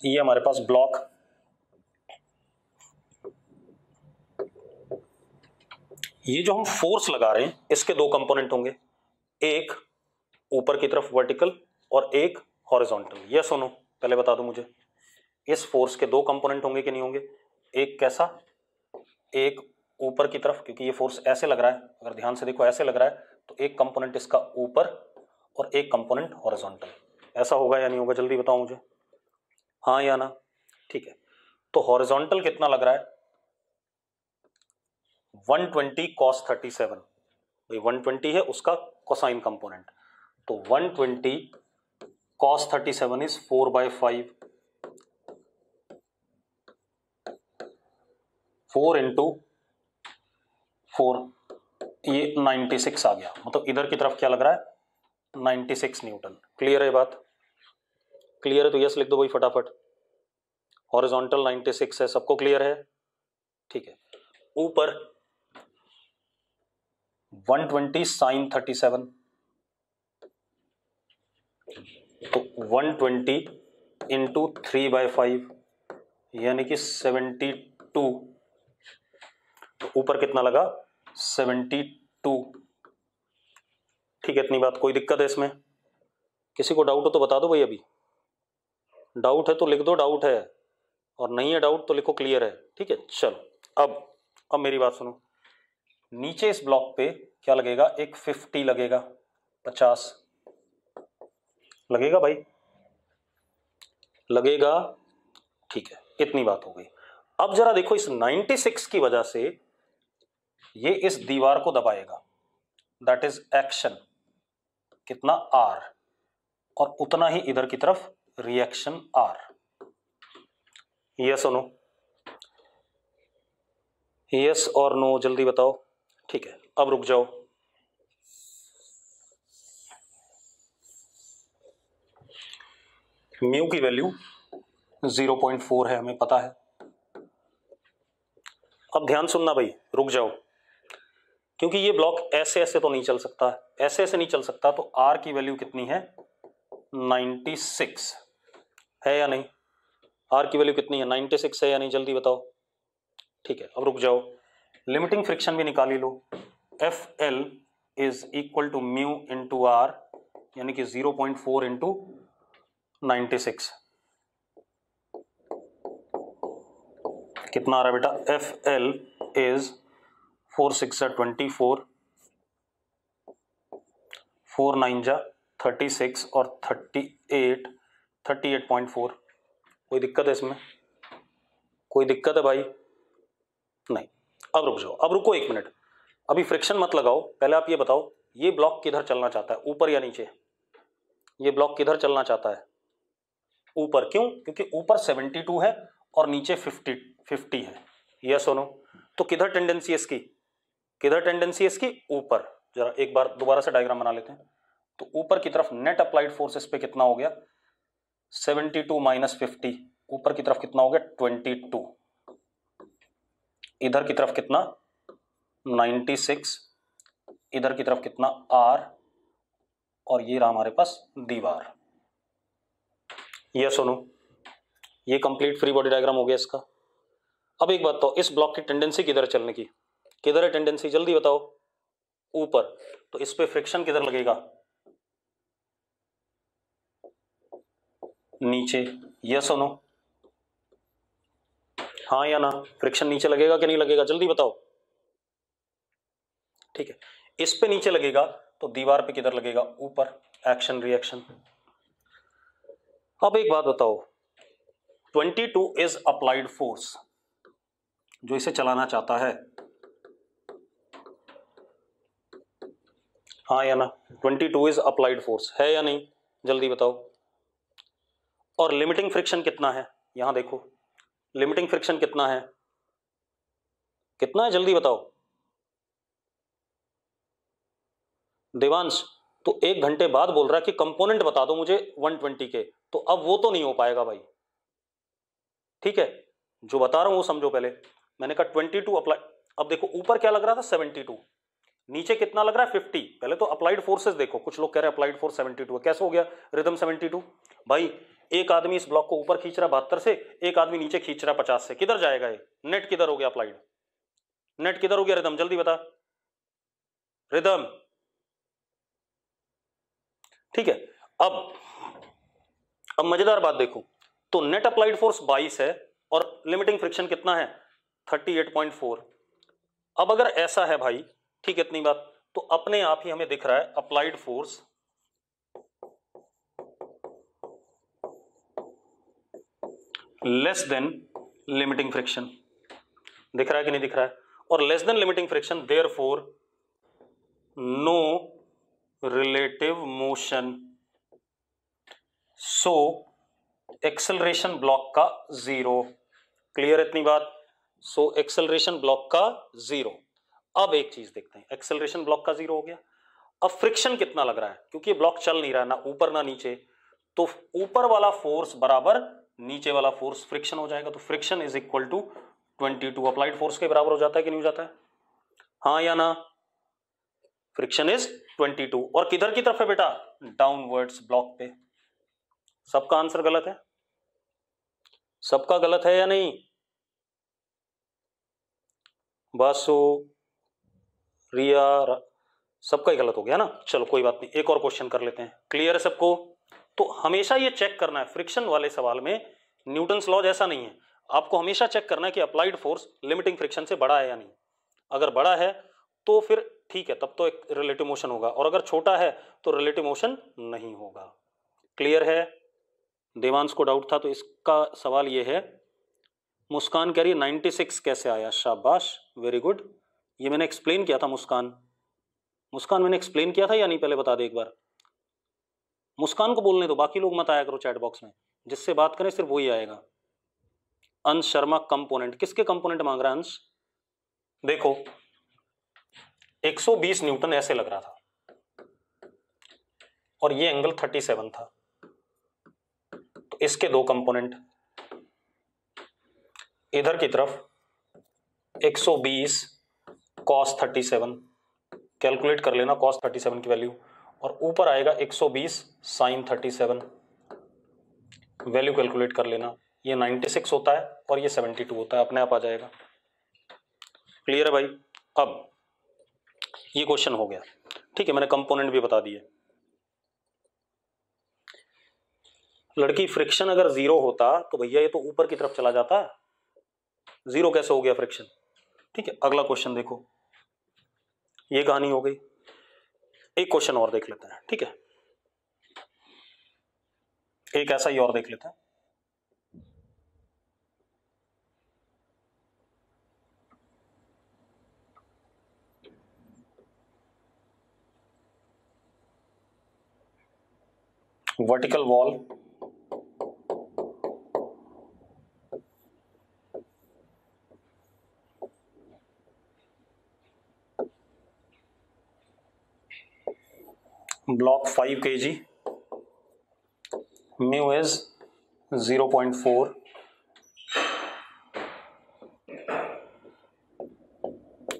A: ये हमारे पास ब्लॉक, ये जो हम फोर्स लगा रहे हैं इसके दो कंपोनेंट होंगे, एक ऊपर की तरफ वर्टिकल और एक हॉरिजॉन्टल। यस सुनो पहले बता दो मुझे, इस फोर्स के दो कंपोनेंट होंगे कि नहीं होंगे? एक कैसा, एक ऊपर की तरफ, क्योंकि ये फोर्स ऐसे लग रहा है, अगर ध्यान से देखो ऐसे लग रहा है, तो एक कंपोनेंट इसका ऊपर और एक कंपोनेंट हॉरिजॉन्टल। ऐसा होगा या नहीं होगा जल्दी बताओ मुझे, हाँ या ना? ठीक है, तो हॉरिजॉन्टल कितना लग रहा है? 120 cos 37, भाई 120 है उसका कोसाइन कंपोनेंट, तो 120 cos 37 इज 4/5, 4 इंटू 4, ये 96 आ गया, मतलब इधर की तरफ क्या लग रहा है? 96 न्यूटन। क्लियर है बात? क्लियर है तो यस लिख दो भाई फटाफट। हॉरिजॉन्टल 96 है, सबको क्लियर है? ठीक है, ऊपर 120 sin 37, तो 120 इंटू 3/5 यानी कि 72, तो ऊपर कितना लगा? 72। ठीक है, इतनी बात, कोई दिक्कत है इसमें? किसी को डाउट हो तो बता दो भाई, अभी डाउट है तो लिख दो डाउट है, और नहीं है डाउट तो लिखो क्लियर है। ठीक है, चलो अब मेरी बात सुनो, नीचे इस ब्लॉक पे क्या लगेगा? एक 50 लगेगा, 50 लगेगा भाई, लगेगा। ठीक है, इतनी बात हो गई। अब जरा देखो, इस 96 की वजह से ये इस दीवार को दबाएगा, दैट इज एक्शन कितना? R, और उतना ही इधर की तरफ रिएक्शन R। यस और नो? यस और नो जल्दी बताओ। ठीक है, अब रुक जाओ, म्यू की वैल्यू 0.4 है, हमें पता है। अब ध्यान सुनना भाई, रुक जाओ, क्योंकि ये ब्लॉक ऐसे ऐसे तो नहीं चल सकता, ऐसे ऐसे नहीं चल सकता, तो R की वैल्यू कितनी है? 96 है या नहीं? R की वैल्यू कितनी है? 96 है या नहीं? जल्दी बताओ। ठीक है, अब रुक जाओ, लिमिटिंग फ्रिक्शन भी निकाल ही लो। FL is equal to mu into R, यानी कि 0.4 इंटू 96, कितना आ रहा है बेटा? FL इज 4 6 24, 4 9 36 और 38, 38.4। कोई दिक्कत है इसमें? कोई दिक्कत है भाई? नहीं। अब रुक जाओ, अब रुको एक मिनट, अभी फ्रिक्शन मत लगाओ, पहले आप ये बताओ, ये ब्लॉक किधर चलना चाहता है, ऊपर या नीचे? ये ब्लॉक किधर चलना चाहता है? ऊपर। क्यों? क्योंकि ऊपर 72 है और नीचे 50 है। यस और नो? तो किधर टेंडेंसी है इसकी? किधर टेंडेंसी है इसकी? ऊपर। जरा एक बार दोबारा से डायग्राम बना लेते हैं, तो ऊपर की तरफ नेट अप्लाइड फोर्स इस पे कितना हो गया? 72 माइनस 50, ऊपर की तरफ कितना हो गया? 22। इधर की तरफ कितना? 96, इधर की तरफ कितना? R, और ये रहा हमारे पास दीवार। यस और नो? ये कंप्लीट फ्री बॉडी डायग्राम हो गया इसका। अब एक बात तो, इस ब्लॉक की टेंडेंसी किधर चलने की? किधर है टेंडेंसी? जल्दी बताओ। ऊपर। तो इस पे फ्रिक्शन किधर लगेगा? नीचे। यस और नो? हाँ या ना? फ्रिक्शन नीचे लगेगा कि नहीं लगेगा? जल्दी बताओ। ठीक है, इस पे नीचे लगेगा तो दीवार पे किधर लगेगा, ऊपर, एक्शन रिएक्शन। अब एक बात बताओ, 22 इज अप्लाइड फोर्स, जो इसे चलाना चाहता है, हाँ या ना, 22 इज अप्लाइड फोर्स है या नहीं, जल्दी बताओ। और लिमिटिंग फ्रिक्शन कितना है, यहां देखो लिमिटिंग फ्रिक्शन कितना है, कितना है जल्दी बताओ देवांश। तो 1 घंटे बाद बोल रहा है कि कंपोनेंट बता दो मुझे 120 के, तो अब वो तो नहीं हो पाएगा भाई, ठीक है, जो बता रहा हूं वो समझो पहले। मैंने कहा 22 अप्लाई, अब देखो ऊपर क्या लग रहा था 72, नीचे कितना लग रहा है 50। पहले तो अप्लाइड फोर्सेस देखो, कुछ लोग कह रहे हैं अप्लाइड फोर्स 72 है, कैसे हो गया रिदम 72 भाई। एक आदमी इस ब्लॉक को ऊपर खींच रहा है 72 से, एक आदमी नीचे खींच रहा है 50 से, किधर जाएगा ये, नेट किधर हो गया अप्लाइड, नेट किधर हो गया रिदम, जल्दी बता रिदम, ठीक है। अब मजेदार बात देखो, तो नेट अप्लाइड फोर्स 22 है और लिमिटिंग फ्रिक्शन कितना है 38.4। अब अगर ऐसा है भाई, ठीक है, इतनी बात, तो अपने आप ही हमें दिख रहा है applied force less than limiting friction, दिख रहा है कि नहीं दिख रहा है, और less than limiting friction therefore no relative motion, so acceleration block का 0, क्लियर इतनी बात, सो एक्सेलरेशन ब्लॉक का 0। अब एक चीज देखते हैं, एक्सेलरेशन ब्लॉक का 0 हो गया, अब फ्रिक्शन कितना लग रहा है, क्योंकि ये ब्लॉक चल नहीं रहा है ना ऊपर ना नीचे, तो ऊपर वाला फोर्स बराबर नीचे वाला फोर्स फ्रिक्शन हो जाएगा, तो friction is equal to 22 applied force के बराबर हो जाता है कि नहीं हो जाता है, हाँ या ना, फ्रिक्शन इज 22, और किधर की तरफ है बेटा, डाउनवर्ड्स ब्लॉक पे। सबका आंसर गलत है, सबका गलत है या नहीं, बासु रिया सबका ही गलत हो गया ना, चलो कोई बात नहीं, एक और क्वेश्चन कर लेते हैं, क्लियर है सबको। तो हमेशा ये चेक करना है फ्रिक्शन वाले सवाल में, न्यूटन्स लॉ जैसा नहीं है, आपको हमेशा चेक करना है कि अप्लाइड फोर्स लिमिटिंग फ्रिक्शन से बड़ा है या नहीं, अगर बड़ा है तो फिर ठीक है, तब तो एक रिलेटिव मोशन होगा, और अगर छोटा है तो रिलेटिव मोशन नहीं होगा, क्लियर है। देवांश को डाउट था तो इसका सवाल ये है, मुस्कान कह रही है 96 कैसे आया, शाबाश वेरी गुड, ये मैंने एक्सप्लेन किया था मुस्कान, मुस्कान मैंने एक्सप्लेन किया था या नहीं, पहले बता दे एक बार, मुस्कान को बोलने दो, बाकी लोग मत आया करो चैट बॉक्स में, जिससे बात करें सिर्फ वही आएगा। अंश शर्मा कंपोनेंट, किसके कंपोनेंट मांग रहा है अंश, देखो 120 न्यूटन ऐसे लग रहा था और ये एंगल 37 था, तो इसके दो कंपोनेंट, इधर की तरफ 120 cos 37, कैलकुलेट कर लेना cos 37 की वैल्यू, और ऊपर आएगा 120 sin 37, वैल्यू कैलकुलेट कर लेना, ये 96 होता है और ये 72 होता है, अपने आप आ जाएगा, क्लियर है भाई। अब ये क्वेश्चन हो गया, ठीक है, मैंने कंपोनेंट भी बता दिए। लड़की फ्रिक्शन अगर 0 होता तो भैया ये तो ऊपर की तरफ चला जाता, 0 कैसे हो गया फ्रिक्शन, ठीक है। अगला क्वेश्चन देखो, ये कहानी हो गई, एक क्वेश्चन और देख लेते हैं, ठीक है, एक ऐसा ही और देख लेते हैं। Vertical wall, block 5 kg, mu is 0.4,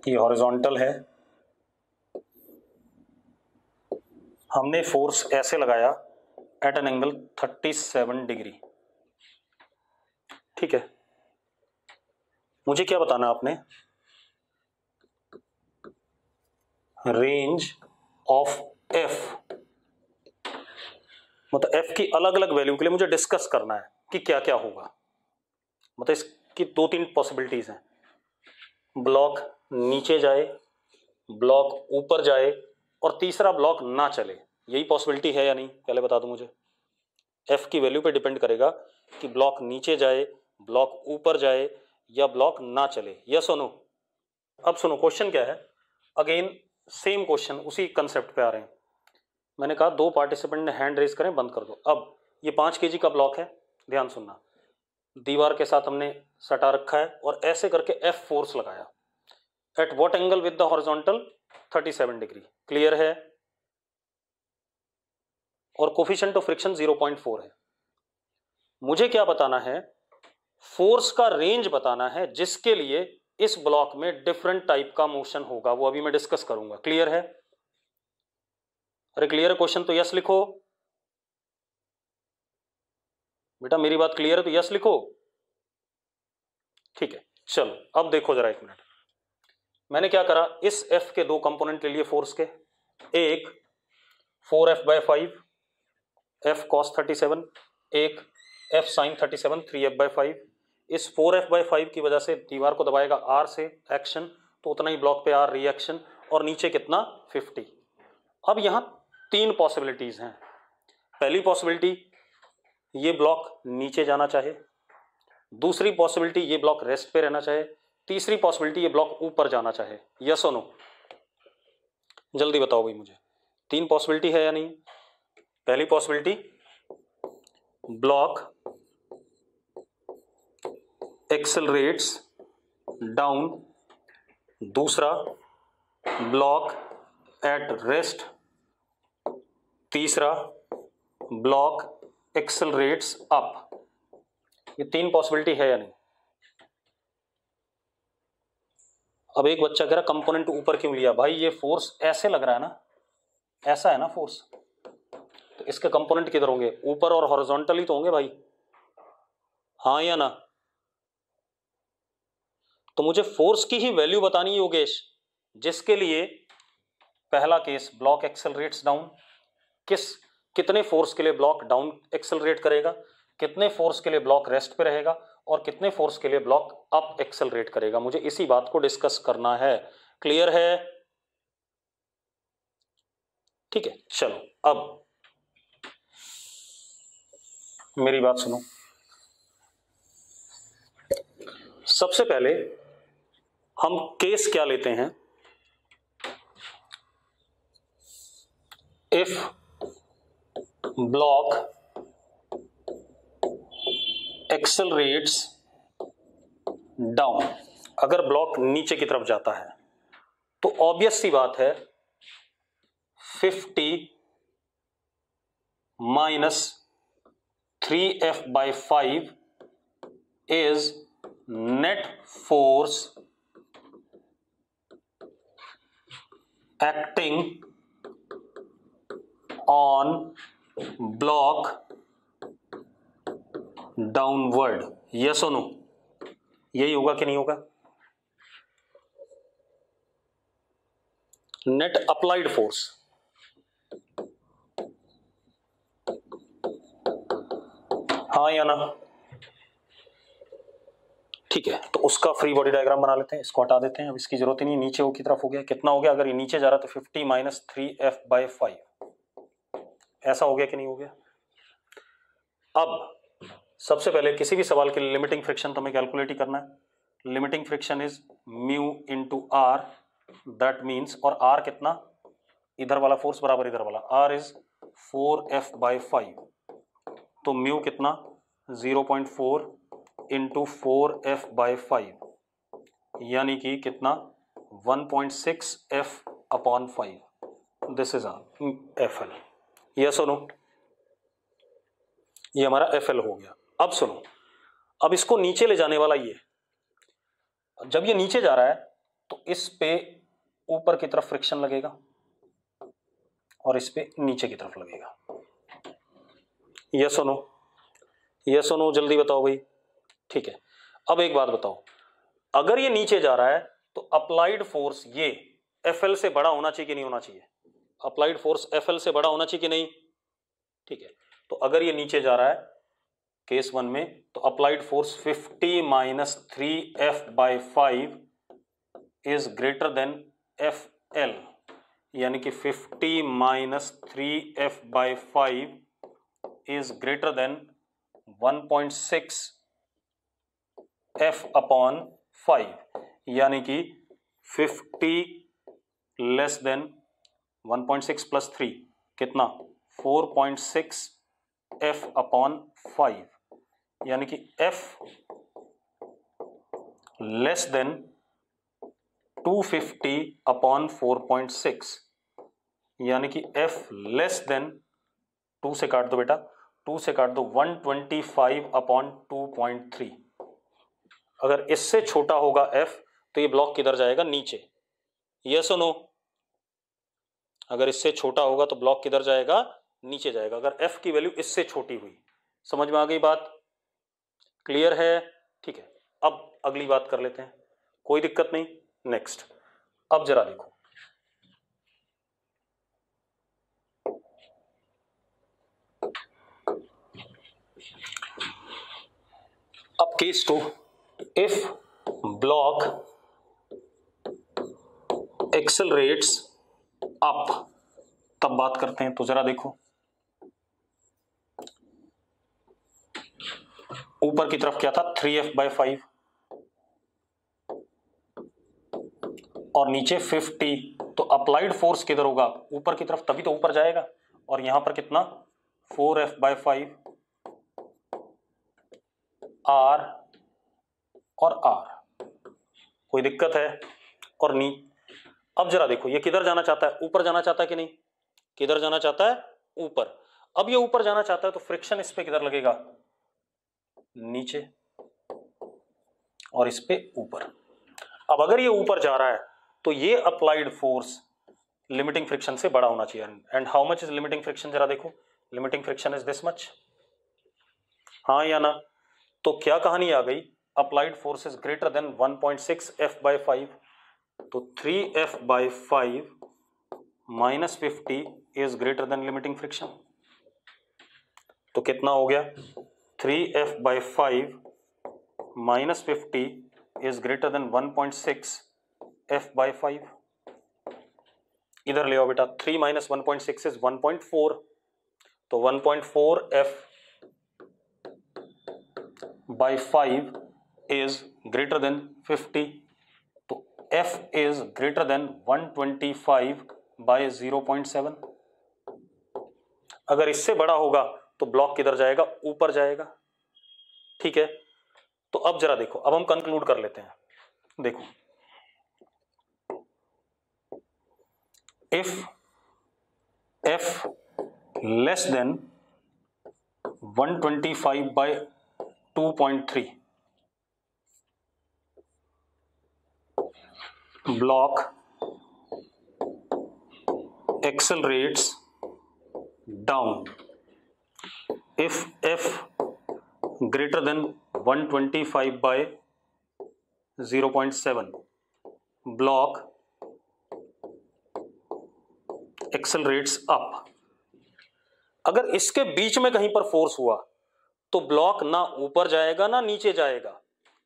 A: ये हॉरिजॉन्टल है, हमने फोर्स ऐसे लगाया एट एन एंगल 37 डिग्री, ठीक है। मुझे क्या बताना आपने, रेंज ऑफ एफ, मतलब एफ की अलग अलग वैल्यू के लिए मुझे डिस्कस करना है कि क्या क्या होगा, मतलब इसकी 2-3 पॉसिबिलिटीज हैं, ब्लॉक नीचे जाए ब्लॉक ऊपर जाए और तीसरा ब्लॉक ना चले, यही पॉसिबिलिटी है या नहीं, पहले बता दो मुझे। एफ की वैल्यू पे डिपेंड करेगा कि ब्लॉक नीचे जाए, ब्लॉक ऊपर जाए या ब्लॉक ना चले, यस और नो। अब सुनो क्वेश्चन क्या है, अगेन सेम क्वेश्चन, उसी कंसेप्ट पे आ रहे हैं। मैंने कहा दो पार्टिसिपेंट ने हैंड रेज करें, बंद कर दो। अब ये 5 kg का ब्लॉक है, ध्यान सुनना, दीवार के साथ हमने सटा रखा है और ऐसे करके एफ फोर्स लगाया। At what angle with the horizontal? 37 degree, clear है। और कोफिशिएंट ऑफ फ्रिक्शन 0.4 है। मुझे क्या बताना है, फोर्स का रेंज बताना है जिसके लिए इस ब्लॉक में डिफरेंट टाइप का मोशन होगा, वो अभी मैं डिस्कस करूंगा, क्लियर है। अरे क्लियर है क्वेश्चन तो यस लिखो बेटा, मेरी बात क्लियर है तो यस लिखो। ठीक है, चलो अब देखो जरा एक मिनट, मैंने क्या करा, इस एफ के दो कंपोनेंट ले लिए फोर्स के, एक 4f/5 f cos 37, एक f sin 37 3f/5। इस 4f/5 की वजह से दीवार को दबाएगा r से एक्शन, तो उतना ही ब्लॉक पे r रिएक्शन, और नीचे कितना 50। अब यहां 3 पॉसिबिलिटीज हैं। पहली पॉसिबिलिटी ये ब्लॉक नीचे जाना चाहे, दूसरी पॉसिबिलिटी ये ब्लॉक रेस्ट पे रहना चाहे, तीसरी पॉसिबिलिटी ये ब्लॉक ऊपर जाना चाहे, यस और नो। जल्दी बताओ भाई मुझे, 3 पॉसिबिलिटी है या नहीं। पहली पॉसिबिलिटी ब्लॉक एक्सेलरेट्स डाउन, दूसरा ब्लॉक एट रेस्ट, तीसरा ब्लॉक एक्सेलरेट्स अप। ये 3 पॉसिबिलिटी है या नहीं। अब एक बच्चा कह रहा कंपोनेंट ऊपर क्यों लिया, भाई ये फोर्स ऐसे लग रहा है ना, ऐसा है ना फोर्स, तो इसके कंपोनेंट किधर होंगे, ऊपर और हॉरिजॉन्टल ही तो होंगे भाई, हाँ या ना। तो मुझे फोर्स की ही वैल्यू बतानी है योगेश, जिसके लिए पहला केस ब्लॉक एक्सेलरेट्स डाउन, कितने फोर्स के लिए ब्लॉक डाउन एक्सेलरेट करेगा, कितने फोर्स के लिए ब्लॉक रेस्ट पे रहेगा, और कितने फोर्स के लिए ब्लॉक अप एक्सेलरेट करेगा। मुझे इसी बात को डिस्कस करना है, क्लियर है। ठीक है, चलो अब मेरी बात सुनो। सबसे पहले हम केस क्या लेते हैं, इफ ब्लॉक एक्सेलरेट्स डाउन, अगर ब्लॉक नीचे की तरफ जाता है तो ऑब्वियस सी बात है 50 minus 3f/5 is net force acting on block downward, yes और नो, यही होगा कि नहीं होगा। नेट अप्लाइड फोर्स, हाँ या ना। ठीक है, तो उसका फ्री बॉडी डायग्राम बना लेते हैं, इसको हटा देते हैं, अब इसकी जरूरत ही नहीं, नीचे की तरफ हो गया, कितना हो गया, अगर ये नीचे जा रहा तो 50 माइनस 3f/5, ऐसा हो गया कि नहीं हो गया। अब सबसे पहले किसी भी सवाल के लिए लिमिटिंग फ्रिक्शन तो हमें कैलकुलेट ही करना है। Limiting friction is mu into R, that means, और आर कितना, इधर वाला फोर्स बराबर इधर वाला, आर इज 4f/5, तो म्यू कितना 0.4 इंटू 4f/5, यानी कि कितना 1.6f/5, this is FL, yes और नो, ये हमारा FL हो गया। अब सुनो, अब इसको नीचे ले जाने वाला ये, जब ये नीचे जा रहा है तो इस पे ऊपर की तरफ फ्रिक्शन लगेगा और इस पे नीचे की तरफ लगेगा, यस और नो, यस और नो, जल्दी बताओ भाई। ठीक है, अब एक बात बताओ, अगर ये नीचे जा रहा है तो अप्लाइड फोर्स ये FL से बड़ा होना चाहिए कि नहीं होना चाहिए, अप्लाइड फोर्स FL से बड़ा होना चाहिए कि नहीं। ठीक है, तो अगर ये नीचे जा रहा है केस 1 में, तो applied force 50 minus 3f/5 is greater than L, यानी कि 50 minus 3f/5 is greater than 1.6 f/5, यानी कि 50 लेस देन 1.6 प्लस 3 कितना 4.6 f/5, यानी कि f लेस देन 250/4.6, यानी कि f लेस देन 2 से काट दो बेटा, 2 से काट दो 125/2.3। अगर इससे छोटा होगा f तो ये ब्लॉक किधर जाएगा? नीचे। यस और नो? अगर इससे छोटा होगा तो ब्लॉक किधर जाएगा? नीचे जाएगा, अगर f की वैल्यू इससे छोटी हुई। समझ में आ गई बात? क्लियर है? ठीक है, अब अगली बात कर लेते हैं, कोई दिक्कत नहीं। नेक्स्ट, अब जरा देखो, अब case 2, if block accelerates up, तब बात करते हैं। तो जरा देखो, ऊपर की तरफ क्या था? 3f/5 और नीचे 50, तो अप्लाइड फोर्स किधर होगा? ऊपर की तरफ, तभी तो ऊपर जाएगा। और यहां पर कितना? 4f/5 R और R। कोई दिक्कत है? और अब जरा देखो, ये किधर जाना चाहता है? ऊपर जाना चाहता है कि नहीं? किधर जाना चाहता है? ऊपर। अब ये ऊपर जाना चाहता है तो फ्रिक्शन इस पे किधर लगेगा? नीचे, और इस पे ऊपर। अब अगर ये ऊपर जा रहा है तो ये अप्लाइड फोर्स लिमिटिंग फ्रिक्शन से बड़ा होना चाहिए। And how much is limiting friction? जरा देखो, limiting friction is this much, हाँ या ना? तो क्या कहानी आ गई? Applied force is greater than 1.6 f/5, तो 3f/5 minus 50 is greater than limiting friction. तो कितना हो गया? 3f/5 minus 50 is greater than 1.6 f/5। इधर ले आओ बेटा, 3 माइनस 1.6 इज 1.4, तो 1.4 f/5 इज ग्रेटर देन 50, तो f इज ग्रेटर देन 125/0.7। अगर इससे बड़ा होगा तो ब्लॉक किधर जाएगा? ऊपर जाएगा। ठीक है, तो अब जरा देखो, अब हम कंक्लूड कर लेते हैं। देखो, if f less than 125/2.3, block accelerates down. If f greater than 125/0.7, block accelerates up. अगर इसके बीच में कहीं पर फोर्स हुआ तो ब्लॉक ना ऊपर जाएगा ना नीचे जाएगा।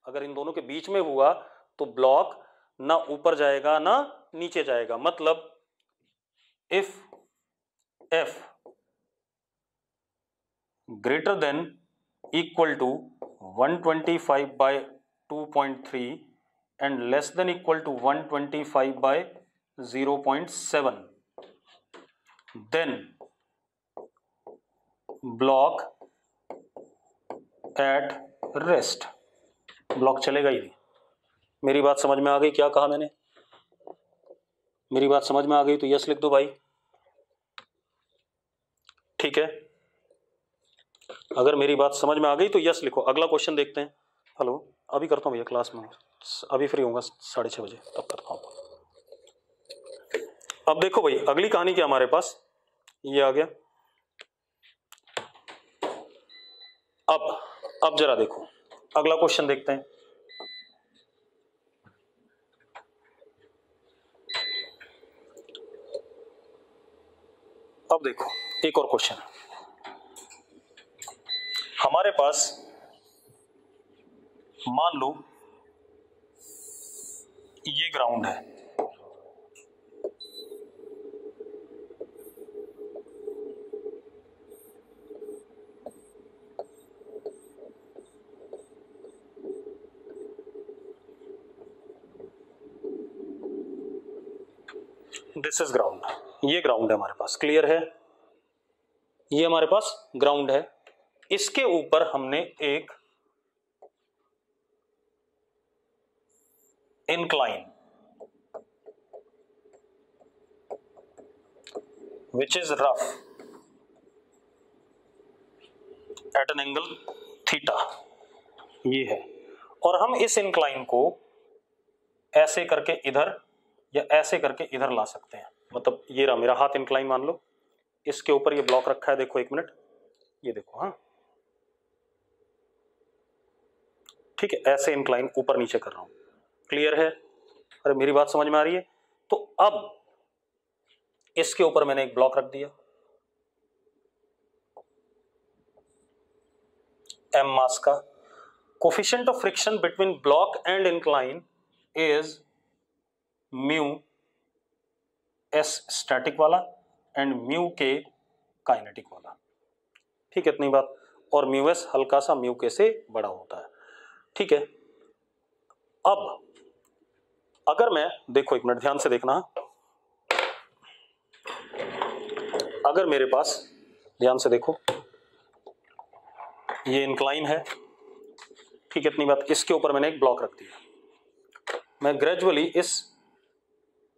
A: अगर इन दोनों के बीच में हुआ तो ब्लॉक ना ऊपर जाएगा ना नीचे जाएगा। मतलब if f greater than equal to 125/2.3 and less than equal to 125/0.7, then block at rest. Block चलेगा ही नहीं। मेरी बात समझ में आ गई? क्या कहा मैंने? मेरी बात समझ में आ गई तो यस लिख दो भाई। ठीक है, अगर मेरी बात समझ में आ गई तो यस लिखो। अगला क्वेश्चन देखते हैं। हेलो, अभी करता हूँ भैया, क्लास में अभी फ्री होऊंगा 6:30 बजे, तब करता हूँ। अब देखो भाई, अगली कहानी क्या हमारे पास, ये आ गया। अब जरा देखो, अगला क्वेश्चन देखते हैं। अब देखो एक और क्वेश्चन। हमारे पास मान लो ये ग्राउंड है, दिस इज ग्राउंड, ये ग्राउंड है हमारे पास, क्लियर है, ये हमारे पास ग्राउंड है। इसके ऊपर हमने एक incline which is rough at an angle theta, ये है, और हम इस incline को ऐसे करके इधर या ऐसे करके इधर ला सकते हैं। मतलब ये रहा मेरा हाथ incline मान लो, इसके ऊपर ये ब्लॉक रखा है, देखो एक मिनट, ये देखो, हाँ ठीक है, ऐसे incline ऊपर नीचे कर रहा हूं, क्लियर है? अरे मेरी बात समझ में आ रही है? तो अब इसके ऊपर मैंने एक ब्लॉक रख दिया, m मास का। Coefficient of friction between block and incline is mu s static वाला एंड म्यू k काइनेटिक वाला, ठीक है, इतनी बात। और म्यू s हल्का सा म्यू k से बड़ा होता है, ठीक है। अब अगर मैं, देखो एक मिनट ध्यान से देखना, अगर मेरे पास, ध्यान से देखो, ये इंक्लाइन है, ठीक है, इतनी बात। इसके ऊपर मैंने एक ब्लॉक रख दिया, मैं ग्रेजुअली इस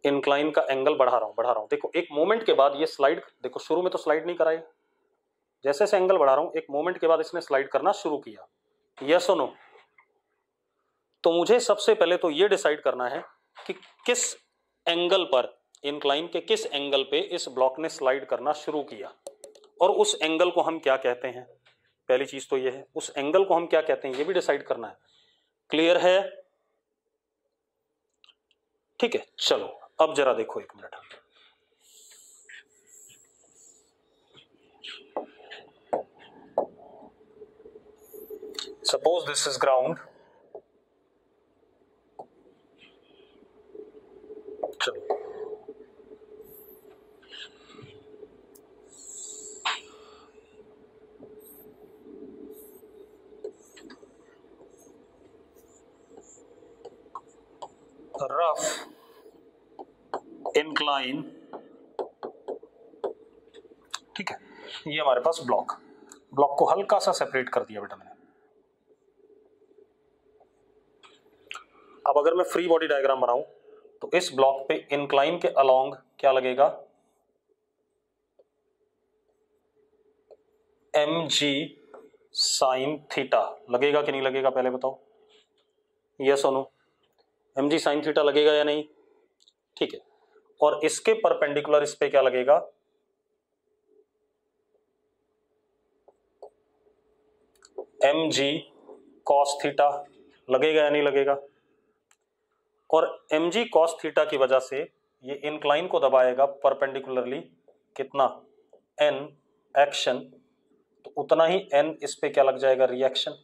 A: इंक्लाइन का एंगल बढ़ा रहा हूं। देखो एक मोमेंट के बाद ये स्लाइड, देखो शुरू में तो स्लाइड नहीं कराई, जैसे से एंगल बढ़ा रहा हूं, एक मोमेंट के बाद इसने स्लाइड करना शुरू किया, यस और नो? तो मुझे सबसे पहले तो ये डिसाइड करना है कि किस एंगल पर, इंक्लाइन के किस एंगल पे इस ब्लॉक ने स्लाइड करना शुरू किया, और उस एंगल को हम क्या कहते हैं। पहली चीज तो ये है, उस एंगल को हम क्या कहते हैं, ये भी डिसाइड करना है, क्लियर है? ठीक है, चलो अब जरा देखो एक minute, suppose this is ground, चलो रफ इंक्लाइन, ठीक है, ये हमारे पास ब्लॉक को हल्का सा सेपरेट कर दिया बेटा मैंने। अब अगर मैं फ्री बॉडी डायग्राम बनाऊं तो इस ब्लॉक पे इंक्लाइन के अलोंग क्या लगेगा, mg साइन थीटा लगेगा कि नहीं लगेगा, पहले बताओ, यस और नो? mg साइन थीटा लगेगा या नहीं? ठीक है, और इसके परपेंडिकुलर इस पे क्या लगेगा, mg cos थीटा लगेगा या नहीं लगेगा? और mg cos थीटा की वजह से ये इंक्लाइन को दबाएगा परपेंडिकुलरली कितना, n एक्शन, तो उतना ही n इस पे क्या लग जाएगा, रिएक्शन,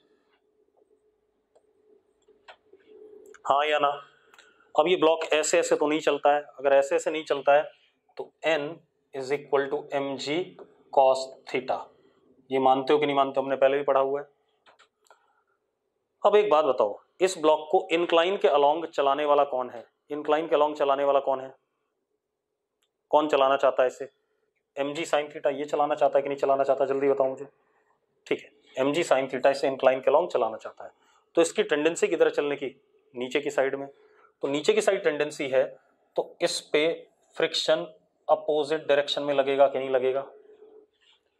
A: हाँ या ना? अब ये ब्लॉक ऐसे ऐसे तो नहीं चलता है, अगर ऐसे ऐसे नहीं चलता है तो n is equal to mg cos theta, ये मानते हो कि नहीं मानते हो, हमने पहले भी पढ़ा हुआ है। अब एक बात बताओ, इस ब्लॉक को इंक्लाइन के अलोंग चलाने वाला कौन है, इंक्लाइन के अलोंग चलाने वाला कौन है, कौन चलाना चाहता है इसे, mg साइन थीटा ये चलाना चाहता है कि नहीं चलाना चाहता, जल्दी बताओ मुझे। ठीक है, mg साइन थीटा इसे इंक्लाइन के अलोंग चलाना चाहता है, तो इसकी टेंडेंसी किधर चलने की, नीचे की साइड में, तो नीचे की साइड टेंडेंसी है, तो इस पे फ्रिक्शन अपोजिट डायरेक्शन में लगेगा कि नहीं लगेगा,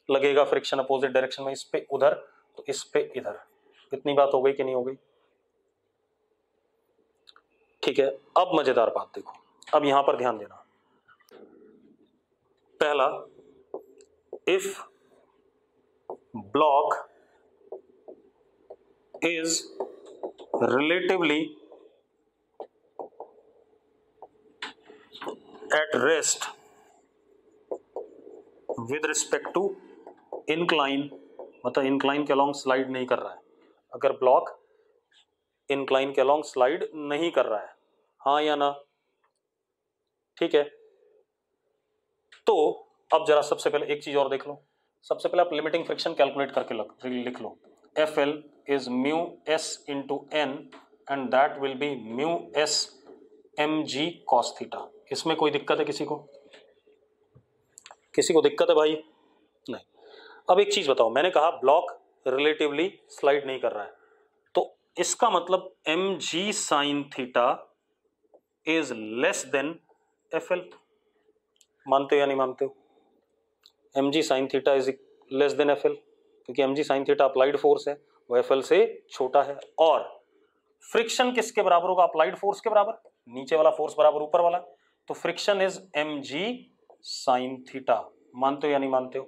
A: लगेगा फ्रिक्शन अपोजिट डायरेक्शन में, इस पे उधर तो इस पे इधर, इतनी बात हो गई कि नहीं हो गई? ठीक है, अब मजेदार बात देखो, अब यहां पर ध्यान देना, पहला, if block is relatively at rest with respect to incline, मतलब incline के along slide नहीं कर रहा है, अगर ब्लॉक incline के along slide नहीं कर रहा है, हाँ या ना? ठीक है, तो अब जरा सबसे पहले एक चीज और देख लो, सबसे पहले आप लिमिटिंग फ्रिक्शन कैलकुलेट करके लिख लो, FL is mu s into n and that will be mu s mg cos theta, इसमें कोई दिक्कत है किसी को? किसी को दिक्कत है भाई? नहीं। अब एक चीज बताओ, मैंने कहा ब्लॉक रिलेटिवली स्लाइड नहीं कर रहा है, तो इसका मतलब mg sin theta is less then FL। मानते हो या नहीं मानते हो? mg sin theta is less then FL, क्योंकि mg sin theta applied force है, वो FL से छोटा है। और फ्रिक्शन किसके बराबर होगा? अप्लाइड फोर्स के बराबर। नीचे वाला फोर्स बराबर ऊपर वाला, तो friction is mg sin theta. मानते हो या नहीं मानते हो?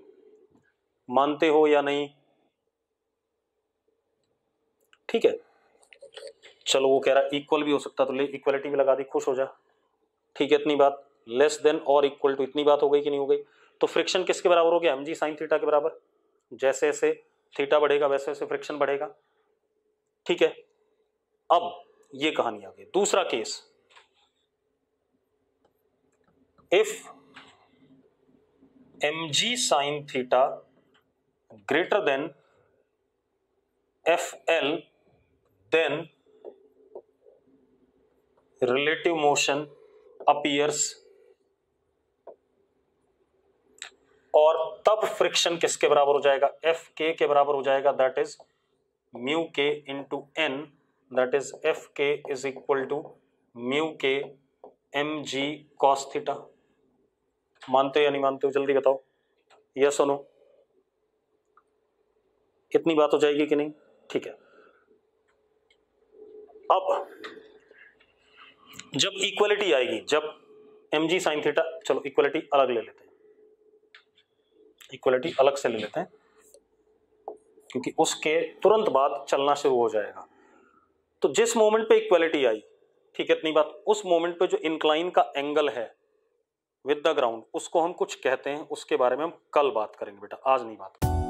A: मानते हो या नहीं? ठीक है, चलो वो कह रहा है इक्वल भी हो सकता, तो ले इक्वलिटी भी लगा दी, खुश हो जा। ठीक है, इतनी बात, less than or equal to, इतनी बात हो गई कि नहीं हो गई? तो फ्रिक्शन किसके बराबर हो गया? mg sin थीटा के बराबर। जैसे जैसे थीटा बढ़ेगा वैसे वैसे फ्रिक्शन बढ़ेगा। ठीक है, अब ये कहानी आ गई। दूसरा case, if mg sin theta greater than FL, then relative motion appears, और तब फ्रिक्शन किसके बराबर हो जाएगा? Fk के बराबर हो जाएगा, दैट इज म्यू के into N, that is Fk is equal to mu के mg cos थीटा। मानते हो या नहीं मानते हो? जल्दी बताओ, यस और नो। इतनी बात हो जाएगी कि नहीं? ठीक है, अब जब इक्वलिटी आएगी, जब mg sin थीटा, चलो इक्वलिटी अलग ले लेते हैं, इक्वलिटी अलग से ले लेते हैं, क्योंकि उसके तुरंत बाद चलना शुरू हो जाएगा। तो जिस मोमेंट पे इक्वलिटी आई, ठीक है, इतनी बात, उस मोमेंट पे जो इंक्लाइन का एंगल है विद द ग्राउंड, उसको हम कुछ कहते हैं, उसके बारे में हम कल बात करेंगे बेटा, आज नहीं बात करेंगे।